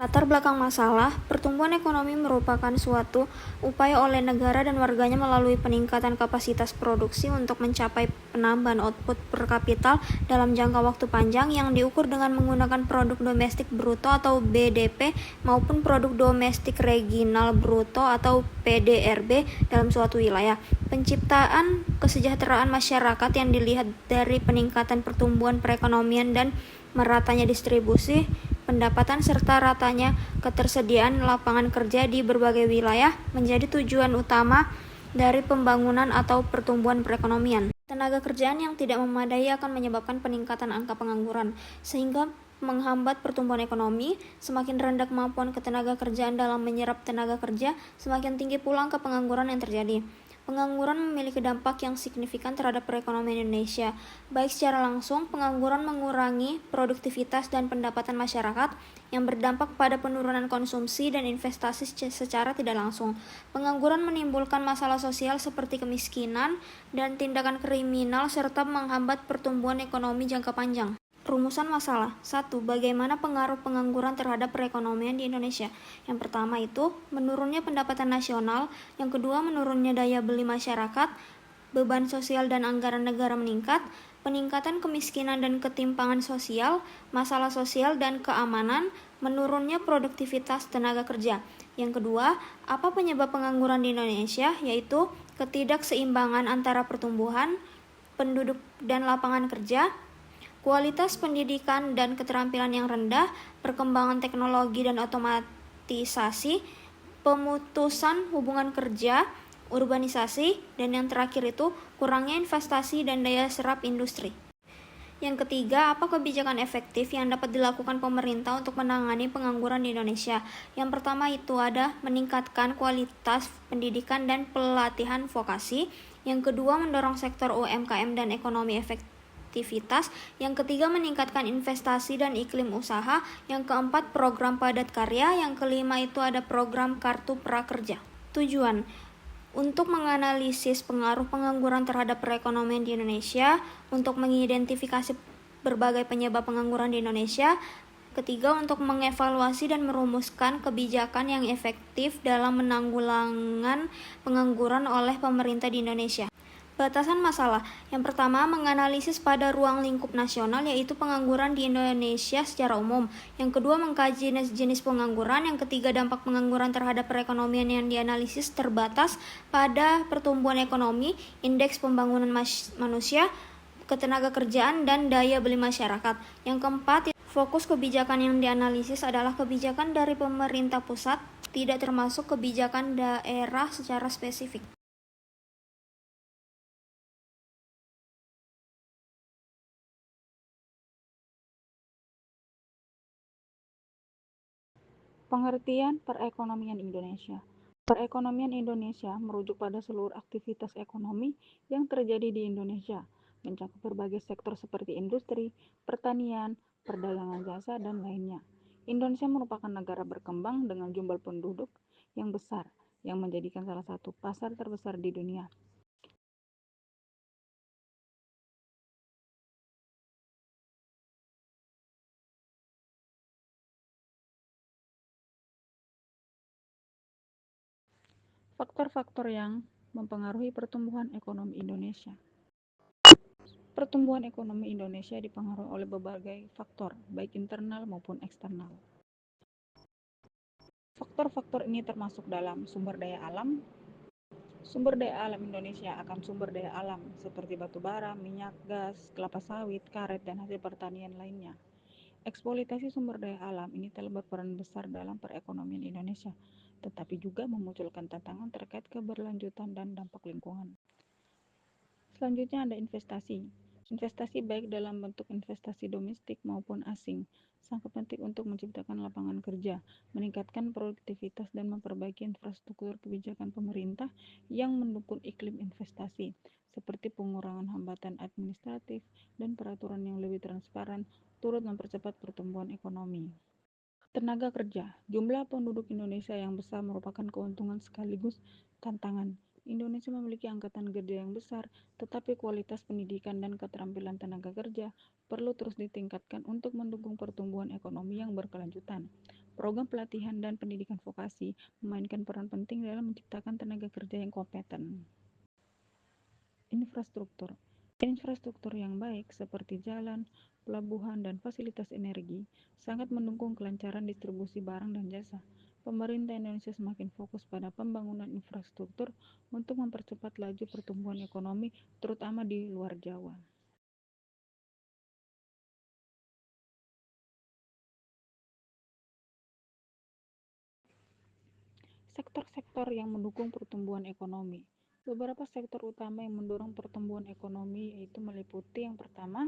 Latar belakang masalah, pertumbuhan ekonomi merupakan suatu upaya oleh negara dan warganya melalui peningkatan kapasitas produksi untuk mencapai penambahan output per kapital dalam jangka waktu panjang yang diukur dengan menggunakan produk domestik bruto atau BDP maupun produk domestik regional bruto atau PDRB dalam suatu wilayah. Penciptaan kesejahteraan masyarakat yang dilihat dari peningkatan pertumbuhan perekonomian dan meratanya distribusi pendapatan serta ratanya ketersediaan lapangan kerja di berbagai wilayah menjadi tujuan utama dari pembangunan atau pertumbuhan perekonomian. Tenaga kerjaan yang tidak memadai akan menyebabkan peningkatan angka pengangguran, sehingga menghambat pertumbuhan ekonomi. Semakin rendah kemampuan ketenaga kerjaan dalam menyerap tenaga kerja, semakin tinggi pula angka pengangguran yang terjadi. Pengangguran memiliki dampak yang signifikan terhadap perekonomian Indonesia. Baik secara langsung, pengangguran mengurangi produktivitas dan pendapatan masyarakat yang berdampak pada penurunan konsumsi dan investasi secara tidak langsung. Pengangguran menimbulkan masalah sosial seperti kemiskinan dan tindakan kriminal serta menghambat pertumbuhan ekonomi jangka panjang. Rumusan masalah. 1. Bagaimana pengaruh pengangguran terhadap perekonomian di Indonesia? Yang pertama itu, menurunnya pendapatan nasional. Yang kedua, menurunnya daya beli masyarakat, beban sosial dan anggaran negara meningkat, peningkatan kemiskinan dan ketimpangan sosial, masalah sosial dan keamanan, menurunnya produktivitas tenaga kerja. Yang kedua, apa penyebab pengangguran di Indonesia? Yaitu ketidakseimbangan antara pertumbuhan penduduk dan lapangan kerja, kualitas pendidikan dan keterampilan yang rendah, perkembangan teknologi dan otomatisasi, pemutusan hubungan kerja, urbanisasi, dan yang terakhir itu kurangnya investasi dan daya serap industri. Yang ketiga, apa kebijakan efektif yang dapat dilakukan pemerintah untuk menangani pengangguran di Indonesia? Yang pertama itu ada meningkatkan kualitas pendidikan dan pelatihan vokasi. Yang kedua, mendorong sektor UMKM dan ekonomi efektivitas. Yang ketiga, meningkatkan investasi dan iklim usaha. Yang keempat, program padat karya. Yang kelima itu ada program kartu prakerja. Tujuan untuk menganalisis pengaruh pengangguran terhadap perekonomian di Indonesia, untuk mengidentifikasi berbagai penyebab pengangguran di Indonesia. Ketiga, untuk mengevaluasi dan merumuskan kebijakan yang efektif dalam menanggulangan pengangguran oleh pemerintah di Indonesia. Batasan masalah. Yang pertama, menganalisis pada ruang lingkup nasional, yaitu pengangguran di Indonesia secara umum. Yang kedua, mengkaji jenis pengangguran. Yang ketiga, dampak pengangguran terhadap perekonomian yang dianalisis terbatas pada pertumbuhan ekonomi, indeks pembangunan manusia, ketenaga kerjaan, dan daya beli masyarakat. Yang keempat, fokus kebijakan yang dianalisis adalah kebijakan dari pemerintah pusat, tidak termasuk kebijakan daerah secara spesifik. Pengertian perekonomian Indonesia. Perekonomian Indonesia merujuk pada seluruh aktivitas ekonomi yang terjadi di Indonesia, mencakup berbagai sektor seperti industri, pertanian, perdagangan jasa, dan lainnya. Indonesia merupakan negara berkembang dengan jumlah penduduk yang besar, yang menjadikan salah satu pasar terbesar di dunia. Faktor-faktor yang mempengaruhi pertumbuhan ekonomi Indonesia. Pertumbuhan ekonomi Indonesia dipengaruhi oleh berbagai faktor, baik internal maupun eksternal. Faktor-faktor ini termasuk dalam sumber daya alam. Sumber daya alam Indonesia akan sumber daya alam seperti batu bara, minyak, gas, kelapa sawit, karet, dan hasil pertanian lainnya. Eksploitasi sumber daya alam ini telah berperan besar dalam perekonomian Indonesia, tetapi juga memunculkan tantangan terkait keberlanjutan dan dampak lingkungan. Selanjutnya ada investasi. Investasi baik dalam bentuk investasi domestik maupun asing sangat penting untuk menciptakan lapangan kerja, meningkatkan produktivitas, dan memperbaiki infrastruktur kebijakan pemerintah yang mendukung iklim investasi, seperti pengurangan hambatan administratif dan peraturan yang lebih transparan, turut mempercepat pertumbuhan ekonomi. Tenaga kerja. Jumlah penduduk Indonesia yang besar merupakan keuntungan sekaligus tantangan. Indonesia memiliki angkatan kerja yang besar, tetapi kualitas pendidikan dan keterampilan tenaga kerja perlu terus ditingkatkan untuk mendukung pertumbuhan ekonomi yang berkelanjutan. Program pelatihan dan pendidikan vokasi memainkan peran penting dalam menciptakan tenaga kerja yang kompeten. Infrastruktur. Infrastruktur yang baik seperti jalan, pelabuhan, dan fasilitas energi sangat mendukung kelancaran distribusi barang dan jasa. Pemerintah Indonesia semakin fokus pada pembangunan infrastruktur untuk mempercepat laju pertumbuhan ekonomi, terutama di luar Jawa. Sektor-sektor yang mendukung pertumbuhan ekonomi. Beberapa sektor utama yang mendorong pertumbuhan ekonomi yaitu meliputi yang pertama,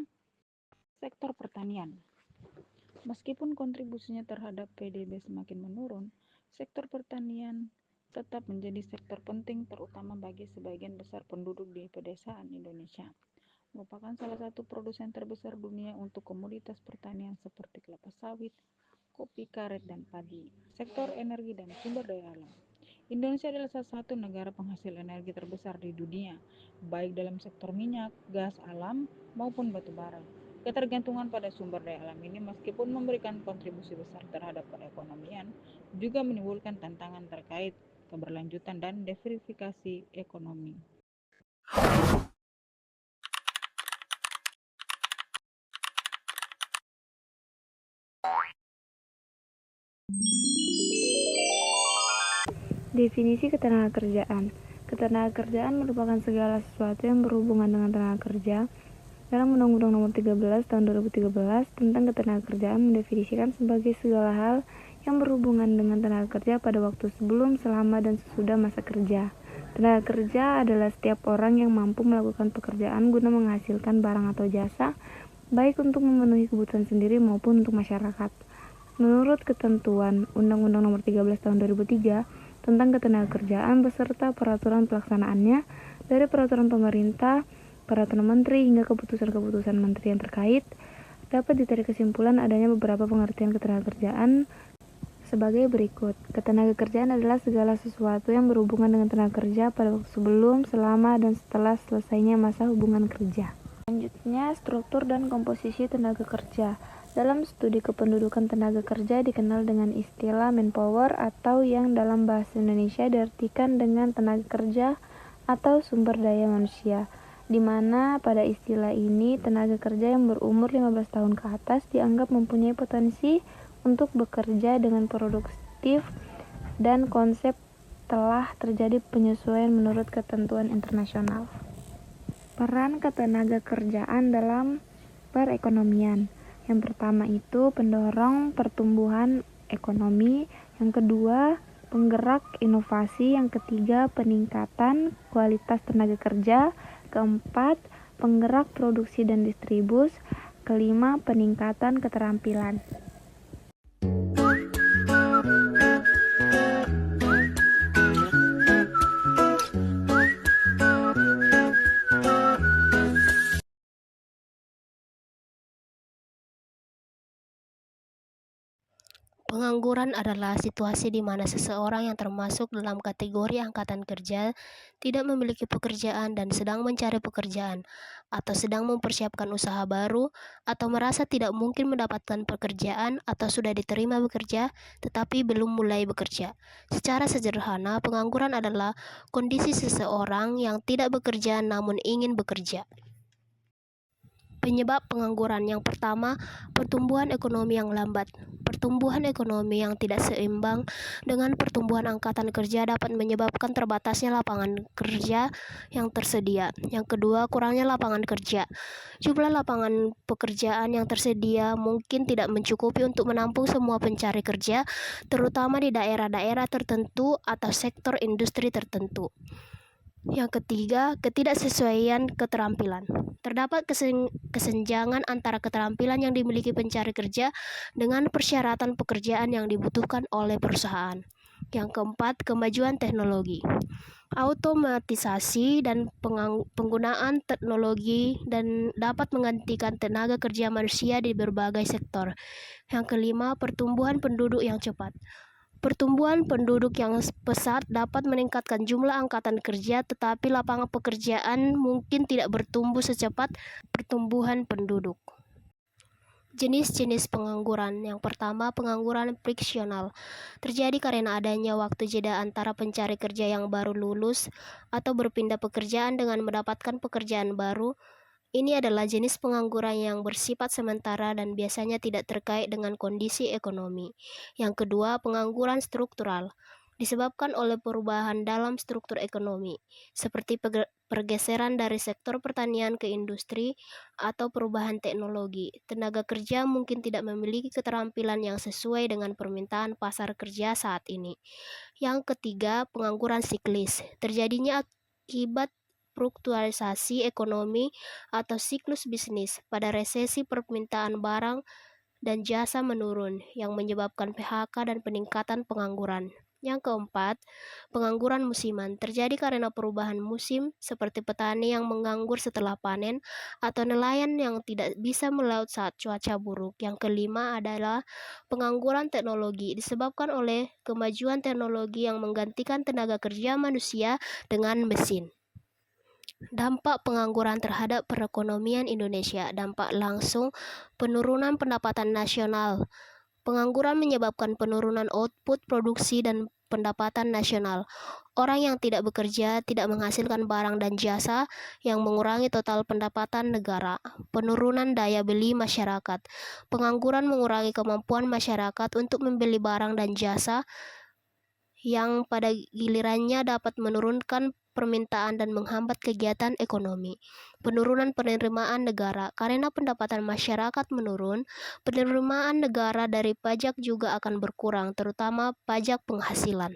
sektor pertanian. Meskipun kontribusinya terhadap PDB semakin menurun, sektor pertanian tetap menjadi sektor penting terutama bagi sebagian besar penduduk di pedesaan Indonesia. Merupakan salah satu produsen terbesar dunia untuk komoditas pertanian seperti kelapa sawit, kopi, karet, dan padi. Sektor energi dan sumber daya alam. Indonesia adalah salah satu negara penghasil energi terbesar di dunia, baik dalam sektor minyak, gas alam, maupun batu bara. Ketergantungan pada sumber daya alam ini meskipun memberikan kontribusi besar terhadap perekonomian, juga menimbulkan tantangan terkait keberlanjutan dan diversifikasi ekonomi. Definisi ketenagakerjaan. Ketenagakerjaan merupakan segala sesuatu yang berhubungan dengan tenaga kerja. Dalam Undang-Undang Nomor 13 Tahun 2013 tentang Ketenagakerjaan mendefinisikan sebagai segala hal yang berhubungan dengan tenaga kerja pada waktu sebelum, selama, dan sesudah masa kerja. Tenaga kerja adalah setiap orang yang mampu melakukan pekerjaan guna menghasilkan barang atau jasa, baik untuk memenuhi kebutuhan sendiri maupun untuk masyarakat. Menurut ketentuan Undang-Undang Nomor 13 Tahun 2003 tentang Ketenagakerjaan beserta peraturan pelaksanaannya, dari peraturan pemerintah, peraturan menteri, hingga keputusan-keputusan menteri yang terkait, dapat ditarik kesimpulan adanya beberapa pengertian ketenagakerjaan sebagai berikut. Ketenagakerjaan adalah segala sesuatu yang berhubungan dengan tenaga kerja pada waktu sebelum, selama, dan setelah selesainya masa hubungan kerja. Selanjutnya, struktur dan komposisi tenaga kerja. Dalam studi kependudukan tenaga kerja dikenal dengan istilah manpower atau yang dalam bahasa Indonesia diartikan dengan tenaga kerja atau sumber daya manusia, di mana pada istilah ini tenaga kerja yang berumur 15 tahun ke atas dianggap mempunyai potensi untuk bekerja dengan produktif dan konsep telah terjadi penyesuaian menurut ketentuan internasional. Peran ketenagakerjaan dalam perekonomian. Yang pertama itu pendorong pertumbuhan ekonomi, yang kedua penggerak inovasi, yang ketiga peningkatan kualitas tenaga kerja, keempat penggerak produksi dan distribusi, kelima peningkatan keterampilan. Pengangguran adalah situasi di mana seseorang yang termasuk dalam kategori angkatan kerja tidak memiliki pekerjaan dan sedang mencari pekerjaan, atau sedang mempersiapkan usaha baru, atau merasa tidak mungkin mendapatkan pekerjaan, atau sudah diterima bekerja tetapi belum mulai bekerja. Secara sederhana, pengangguran adalah kondisi seseorang yang tidak bekerja namun ingin bekerja. Penyebab pengangguran yang pertama, pertumbuhan ekonomi yang lambat. Pertumbuhan ekonomi yang tidak seimbang dengan pertumbuhan angkatan kerja dapat menyebabkan terbatasnya lapangan kerja yang tersedia. Yang kedua, kurangnya lapangan kerja. Jumlah lapangan pekerjaan yang tersedia mungkin tidak mencukupi untuk menampung semua pencari kerja, terutama di daerah-daerah tertentu atau sektor industri tertentu. Yang ketiga, ketidaksesuaian keterampilan. Terdapat kesenjangan antara keterampilan yang dimiliki pencari kerja dengan persyaratan pekerjaan yang dibutuhkan oleh perusahaan. Yang keempat, kemajuan teknologi. Automatisasi dan penggunaan teknologi dan dapat menggantikan tenaga kerja manusia di berbagai sektor. Yang kelima, pertumbuhan penduduk yang cepat. Pertumbuhan penduduk yang pesat dapat meningkatkan jumlah angkatan kerja, tetapi lapangan pekerjaan mungkin tidak bertumbuh secepat pertumbuhan penduduk. Jenis-jenis pengangguran. Yang pertama, pengangguran friksional. Terjadi karena adanya waktu jeda antara pencari kerja yang baru lulus atau berpindah pekerjaan dengan mendapatkan pekerjaan baru. Ini adalah jenis pengangguran yang bersifat sementara dan biasanya tidak terkait dengan kondisi ekonomi. Yang kedua, pengangguran struktural. Disebabkan oleh perubahan dalam struktur ekonomi, seperti pergeseran dari sektor pertanian ke industri atau perubahan teknologi. Tenaga kerja mungkin tidak memiliki keterampilan yang sesuai dengan permintaan pasar kerja saat ini. Yang ketiga, pengangguran siklis. Terjadinya akibat fluktuasi ekonomi atau siklus bisnis pada resesi permintaan barang dan jasa menurun yang menyebabkan PHK dan peningkatan pengangguran. Yang keempat, pengangguran musiman terjadi karena perubahan musim seperti petani yang menganggur setelah panen atau nelayan yang tidak bisa melaut saat cuaca buruk. Yang kelima adalah pengangguran teknologi disebabkan oleh kemajuan teknologi yang menggantikan tenaga kerja manusia dengan mesin. Dampak pengangguran terhadap perekonomian Indonesia. Dampak langsung, penurunan pendapatan nasional. Pengangguran menyebabkan penurunan output produksi dan pendapatan nasional. Orang yang tidak bekerja tidak menghasilkan barang dan jasa yang mengurangi total pendapatan negara. Penurunan daya beli masyarakat. Pengangguran mengurangi kemampuan masyarakat untuk membeli barang dan jasa yang pada gilirannya dapat menurunkan permintaan dan menghambat kegiatan ekonomi. Penurunan penerimaan negara. Karena pendapatan masyarakat menurun, penerimaan negara dari pajak juga akan berkurang, terutama pajak penghasilan.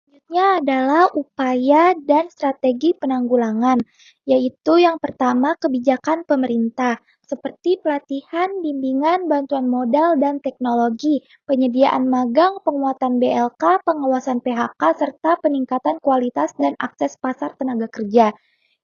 Selanjutnya adalah upaya dan strategi penanggulangan, yaitu yang pertama kebijakan pemerintah, seperti pelatihan, bimbingan, bantuan modal dan teknologi, penyediaan magang, penguatan BLK, pengawasan PHK, serta peningkatan kualitas dan akses pasar tenaga kerja.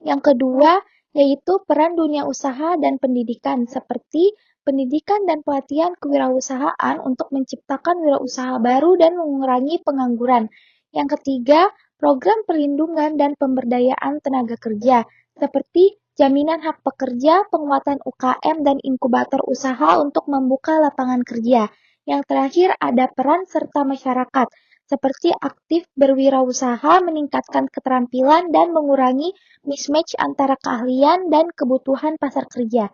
Yang kedua, yaitu peran dunia usaha dan pendidikan, seperti pendidikan dan pelatihan kewirausahaan untuk menciptakan wirausaha baru dan mengurangi pengangguran. Yang ketiga, program perlindungan dan pemberdayaan tenaga kerja, seperti jaminan hak pekerja, penguatan UKM, dan inkubator usaha untuk membuka lapangan kerja. Yang terakhir ada peran serta masyarakat, seperti aktif berwirausaha, meningkatkan keterampilan, dan mengurangi mismatch antara keahlian dan kebutuhan pasar kerja.